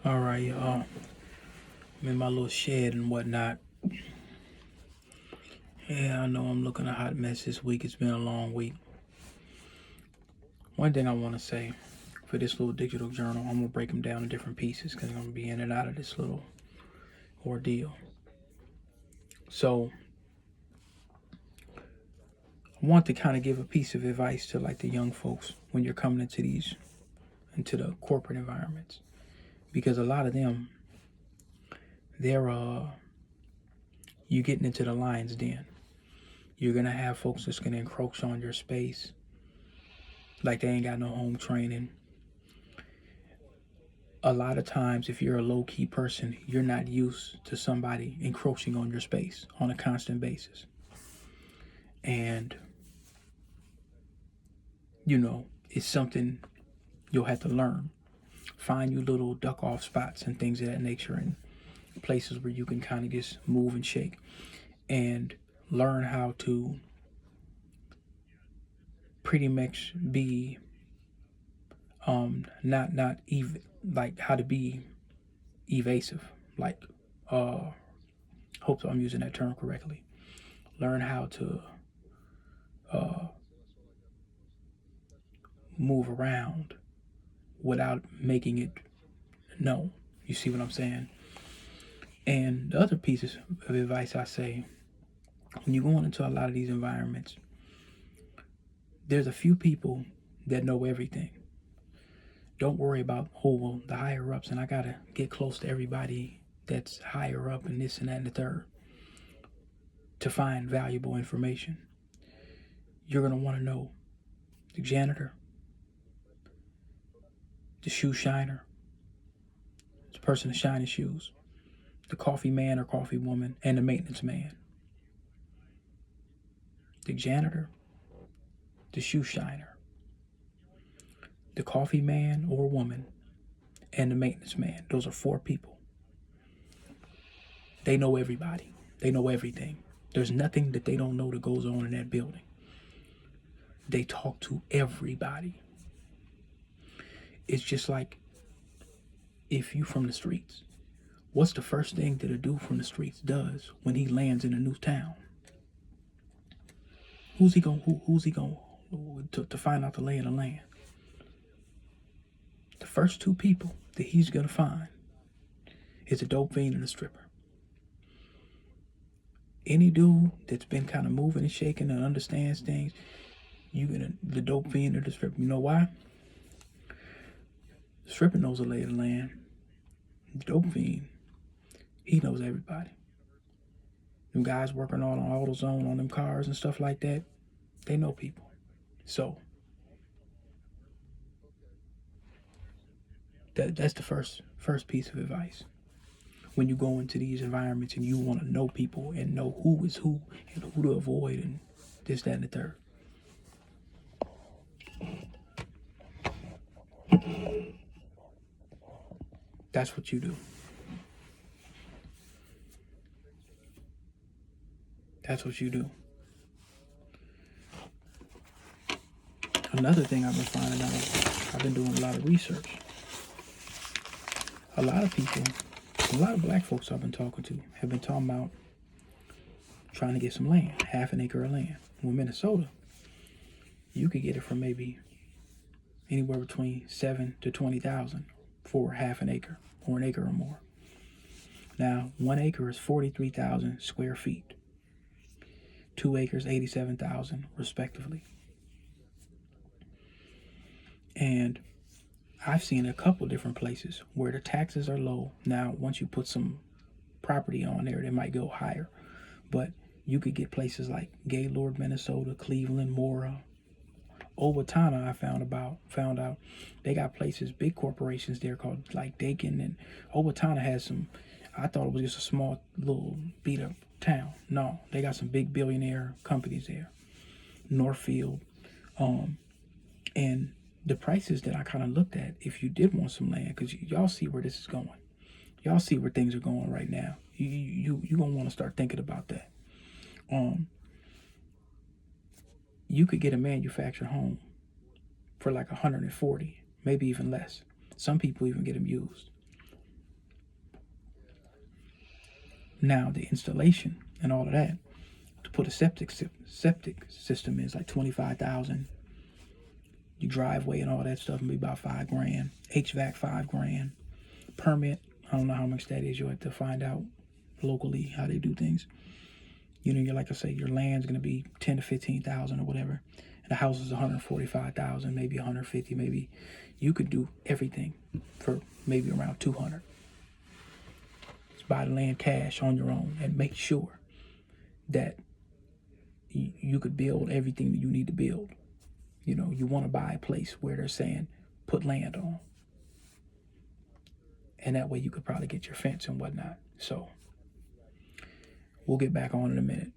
All right, y'all. I'm in my little shed and whatnot. Yeah, I know I'm looking a hot mess this week. It's been a long week. One thing I want to say for this little digital journal, I'm going to break them down in different pieces because I'm going to be in and out of this little ordeal. So, I want to kind of give a piece of advice to like the young folks when you're coming into the corporate environments. Because a lot of them, they're, you getting into the lion's den. You're going to have folks that's going to encroach on your space like they ain't got no home training. A lot of times, if you're a low key person, you're not used to somebody encroaching on your space on a constant basis. And, it's something you'll have to learn. Find you little duck off spots and things of that nature, and places where you can kind of just move and shake and learn how to pretty much be not even like how to be evasive, like hope I'm using that term correctly. Learn how to uh, move around without making it known. You see what I'm saying? And the other pieces of advice I say, when you're going into a lot of these environments, there's a few people that know everything. Don't worry about, oh, well, the higher ups, and I got to get close to everybody that's higher up and this and that and the third to find valuable information. You're going to want to know the janitor, the shoe shiner, the person that's shining shoes, the coffee man or coffee woman, and the maintenance man. The janitor, the shoe shiner, the coffee man or woman, and the maintenance man. Those are four people. They know everybody. They know everything. There's nothing that they don't know that goes on in that building. They talk to everybody. It's just like if you from the streets, what's the first thing that a dude from the streets does when he lands in a new town? Who's he going to find out the lay of the land? The first two people that he's gonna find is a dope fiend and a stripper. Any dude that's been kind of moving and shaking and understands things, you gonna the dope fiend or the stripper. You know why? The stripper knows the lay of the land. The dope fiend, he knows everybody. Them guys working on AutoZone on them cars and stuff like that, they know people. So that's the first piece of advice. When you go into these environments and you want to know people and know who is who and who to avoid and this, that, and the third. That's what you do. That's what you do. Another thing I've been finding out, I've been doing a lot of research. A lot of people, a lot of black folks I've been talking to have been talking about trying to get some land, half an acre of land. Well, Minnesota, you could get it for maybe anywhere between 7 to 20,000 for half an acre or an acre or more. Now, 1 acre is 43,000 square feet. 2 acres, 87,000 respectively. And I've seen a couple different places where the taxes are low. Now, once you put some property on there, they might go higher. But you could get places like Gaylord, Minnesota, Cleveland, Mora, Owatonna. I found out they got places, big corporations there called like Dakin, and Owatonna has some. I thought it was just a small little beat up town. No, they got some big billionaire companies there. Northfield, and the prices that I kind of looked at, if you did want some land, because y'all see where this is going, y'all see where things are going right now. You gonna want to start thinking about that. You could get a manufactured home for like 140, maybe even less. Some people even get them used. Now the installation and all of that to put a septic system is like 25,000. Your driveway and all that stuff will be about $5,000. HVAC $5,000. Permit, I don't know how much that is. You'll have to find out locally how they do things. You know, you're like I say, your land's gonna be 10 to 15,000 or whatever. And the house is 145,000, maybe 150, maybe you could do everything for maybe around 200. Just buy the land cash on your own and make sure that you could build everything that you need to build. You know, you want to buy a place where they're saying put land on. And that way you could probably get your fence and whatnot. So we'll get back on in a minute.